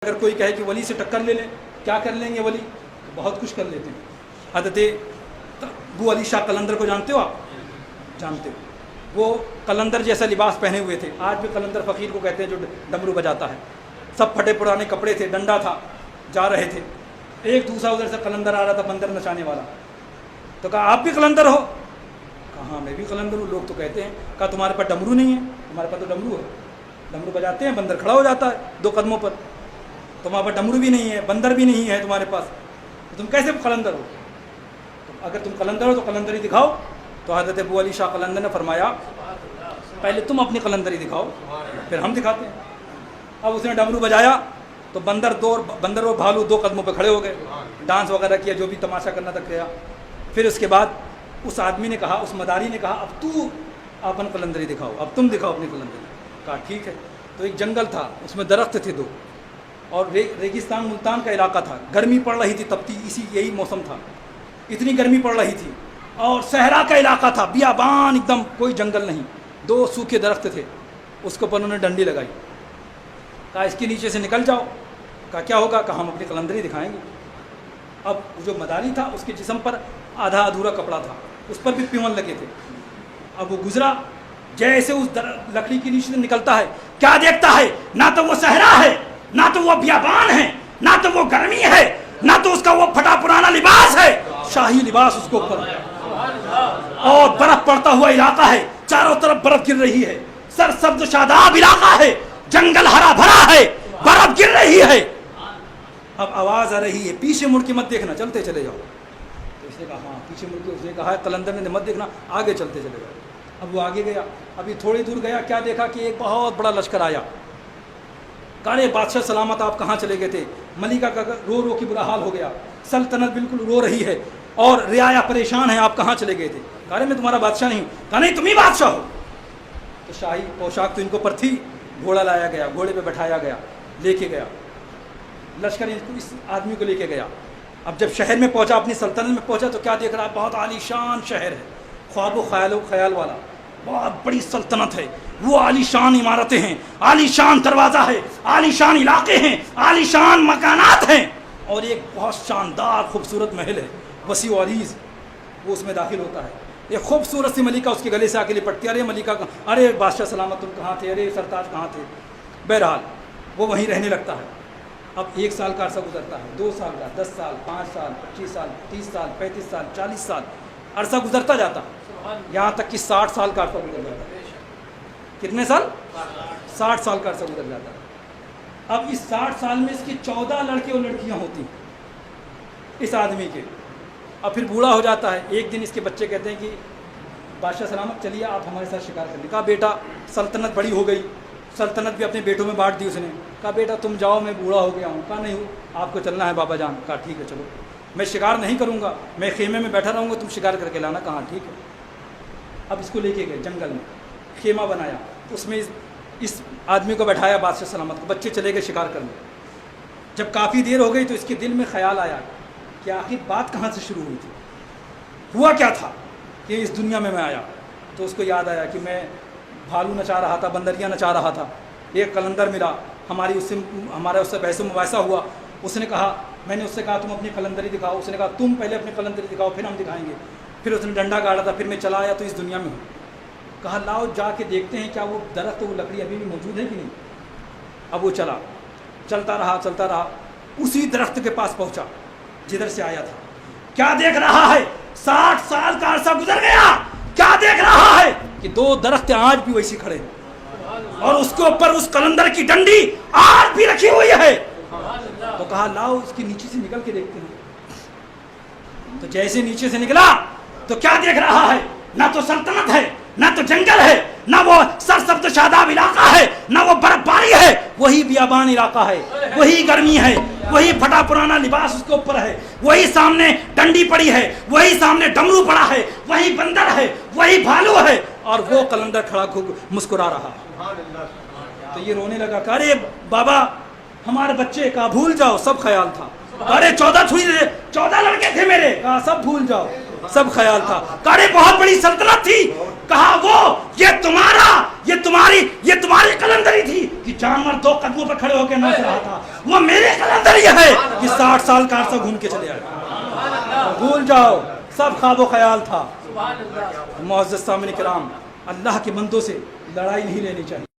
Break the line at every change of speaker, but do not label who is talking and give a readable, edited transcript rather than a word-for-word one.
اگر کوئی کہے کہ ولی سے ٹکر لے لیں، کیا کر لیں گے ولی؟ بہت کچھ کر لیتے ہیں۔ حضرت ابو علی شاہ قلندر کو جانتے ہو آپ؟ جانتے ہو، وہ قلندر جیسا لباس پہنے ہوئے تھے، آج بھی قلندر فقیر کو کہتے ہیں جو ڈمرو بجاتا ہے، سب پھٹے پرانے کپڑے تھے، ڈنڈا تھا، جا رہے تھے، ایک دوسرا ادھر سے قلندر آ رہا تھا بندر نچانے والا، تو کہا آپ بھی قلندر ہو؟ کہا ہاں میں بھی قلندر ہوں، لوگ تو کہتے ہیں، کہا تمہارے پاس ڈمرو نہیں ہے؟ ہمارے پاس تو ڈمرو ہے، ڈمرو بجاتے ہیں، بندر کھڑا ہو جاتا ہے 2 قدموں پر، تمہارے پاس ڈمرو بھی نہیں ہے، بندر بھی نہیں ہے تمہارے پاس، تو تم کیسے قلندر ہو؟ اگر تم قلندر ہو تو قلندری دکھاؤ۔ تو حضرت ابو علی شاہ قلندر نے فرمایا پہلے تم اپنی قلندری دکھاؤ پھر ہم دکھاتے ہیں۔ اب اس نے ڈمرو بجایا تو بندر اور بھالو 2 قدموں پہ کھڑے ہو گئے، ڈانس وغیرہ کیا، جو بھی تماشا کرنا تھا کیا۔ پھر اس کے بعد اس آدمی نے کہا، اس مداری نے کہا اب تو اپن قلندری دکھاؤ، اب تم دکھاؤ اپنی قلندری۔ کہا ٹھیک ہے۔ تو ایک جنگل تھا، اس میں درخت تھے 2، اور ریگستان ملتان کا علاقہ تھا، گرمی پڑ رہی تھی تپتی، یہی موسم تھا، اتنی گرمی پڑ رہی تھی، اور صحرا کا علاقہ تھا، بیابان ایک دم، کوئی جنگل نہیں، 2 سوکھے درخت تھے، اس کے اوپر انہوں نے ڈنڈی لگائی، کہا اس کے نیچے سے نکل جاؤ۔ کہا کیا ہوگا؟ کہا ہم اپنی قلندری دکھائیں گے۔ اب جو مداری تھا اس کے جسم پر آدھا ادھورا کپڑا تھا، اس پر بھی پیون لگے تھے۔ اب وہ گزرا، جیسے اس لکڑی کے نیچے سے نکلتا ہے، کیا دیکھتا ہے؟ نہ تو وہ صحرا ہے، نہ تو وہ بیابان ہے، نہ تو وہ گرمی ہے، نہ تو اس کا وہ پھٹا پرانا لباس ہے، شاہی لباس اس کو اوپر، اور برف پڑتا ہوا علاقہ ہے، چاروں طرف برف گر رہی ہے، سرسبز و شاداب علاقہ ہے، جنگل ہرا بھرا ہے، برف گر رہی ہے۔ اب آواز آ رہی ہے پیچھے مڑ کے مت دیکھنا، چلتے چلے جاؤ۔ تو اس نے کہا ہاں پیچھے مڑ کے، اس نے کہا قلندر نے مت دیکھنا، آگے چلتے چلے جاؤ۔ اب وہ آگے گیا، ابھی تھوڑی دور گیا، کیا دیکھا کہ ایک بہت بڑا لشکر آیا۔ کہا بادشاہ سلامت آپ کہاں چلے گئے تھے؟ ملکہ کا رو رو کے برا حال ہو گیا، سلطنت بالکل رو رہی ہے اور رعایا پریشان ہے، آپ کہاں چلے گئے تھے؟ کہا میں تمہارا بادشاہ نہیں ہوں۔ کہا نہیں تم ہی بادشاہ ہو۔ تو شاہی پوشاک تو ان کو پر تھی، گھوڑا لایا گیا، گھوڑے پہ بٹھایا گیا، لے کے گیا لشکر، اس آدمی کو لے کے گیا۔ اب جب شہر میں پہنچا، اپنی سلطنت میں پہنچا، تو کیا دیکھ رہا؟ بہت عالی شان شہر ہے، خواب و خیال والا، بہت بڑی سلطنت ہے، وہ عالی شان عمارتیں ہیں، عالی شان دروازہ ہے، عالی شان علاقے ہیں، عالی شان مکانات ہیں، اور ایک بہت شاندار خوبصورت محل ہے، وسیع و عریض۔ وہ اس میں داخل ہوتا ہے، ایک خوبصورت سی ملکہ اس کے گلے سے آ کے لپٹتی، ارے ملکہ ارے بادشاہ سلامت تم کہاں تھے؟ ارے سرتاج کہاں تھے؟ بہرحال وہ وہیں رہنے لگتا ہے۔ اب 1 سال کا عرصہ گزرتا ہے، 2 سال کا، 10 سال، 5 سال، 25 سال، 30 سال، 35 سال، 40 سال، عرصہ گزرتا جاتا، یہاں تک کہ 60 سال کا عرصہ گزر جاتا ہے۔ کتنے سال؟ 60 سال کا عرصہ گزر جاتا ہے۔ اب اس 60 سال میں اس کی 14 لڑکے اور لڑکیاں ہوتی ہیں اس آدمی کے۔ اب پھر بوڑھا ہو جاتا ہے، ایک دن اس کے بچے کہتے ہیں کہ بادشاہ سلامت چلیے آپ ہمارے ساتھ شکار کرنے۔ کہا بیٹا سلطنت بڑی ہو گئی، سلطنت بھی اپنے بیٹوں میں بانٹ دی اس نے۔ کہا بیٹا تم جاؤ، میں بوڑھا ہو گیا ہوں۔ کہا نہیں آپ کو چلنا ہے بابا جان۔ کہا ٹھیک ہے چلو، میں شکار نہیں کروں گا، میں خیمے میں بیٹھا رہوں گا، تم شکار کر کے لانا۔ کہا ٹھیک ہے۔ اب اس کو لے کے گئے جنگل میں، خیمہ بنایا، اس میں اس آدمی کو بیٹھایا، بادشاہ سلامت کو، بچے چلے گئے شکار کرنے۔ جب کافی دیر ہو گئی تو اس کے دل میں خیال آیا کہ آخر بات کہاں سے شروع ہوئی تھی، ہوا کیا تھا کہ اس دنیا میں آیا۔ تو اس کو یاد آیا کہ میں بھالو نچا رہا تھا، بندریاں نچا رہا تھا، ایک قلندر ملا، ہمارا اس سے بحث و مباحثہ ہوا۔ اس نے کہا، میں نے اس سے کہا تم اپنی قلندری دکھاؤ، اس نے کہا تم پہلے اپنی قلندری دکھاؤ پھر ہم دکھائیں گے۔ پھر اس نے ڈنڈا گاڑا تھا، پھر میں چلا آیا تو اس دنیا میں ہوں۔ کہا لاؤ جا کے دیکھتے ہیں کیا وہ درخت وہ لکڑی ابھی بھی موجود ہے کہ نہیں۔ اب وہ چلتا رہا، اسی درخت کے پاس پہنچا جدھر سے آیا تھا۔ کیا دیکھ رہا ہے؟ 60 سال کا عرصہ گزر گیا، کیا دیکھ رہا ہے کہ 2 درخت آج بھی ویسے کھڑے ہیں، اور اس کے اوپر اس قلندر کی ڈنڈی آج بھی رکھی ہوئی ہے۔ تو کہا لاؤ اس کے نیچے سے نکل کے دیکھتے ہیں۔ تو جیسے نیچے سے نکلا تو کیا دیکھ رہا ہے؟ نہ تو سلطنت ہے، نہ تو جنگل ہے، نہ وہ سرسبز و شاداب علاقہ ہے، نہ وہ برف باری ہے، وہی بیابان علاقہ ہے، وہی گرمی ہے، وہی پھٹا پرانا لباس اس کے اوپر ہے، وہی سامنے ڈنڈی پڑی ہے، وہی سامنے ڈمرو پڑا ہے، وہی بندر ہے، وہی بھالو ہے، اور وہ قلندر کھڑا مسکرا رہا۔ تو یہ رونے لگا کہ ارے بابا ہمارے بچے کا بھول جاؤ، سب خیال تھا۔ ارے 14 لڑکے تھے میرے، کہا سب بھول جاؤ، سب خیال تھا۔ کہا بہت بڑی سلطنت تھی، کہا وہ یہ تمہاری قلندری تھی کہ جانور 2 قدموں پر کھڑے ہو کے ناچ رہا تھا، وہ میری نہیں ہے کہ 60 سال کا عرصہ گھوم کے چلے آئے. بھول جاؤ سب خواب و خیال تھا. معزز سامعین کرام، اللہ کے بندوں سے لڑائی نہیں لینی چاہیے.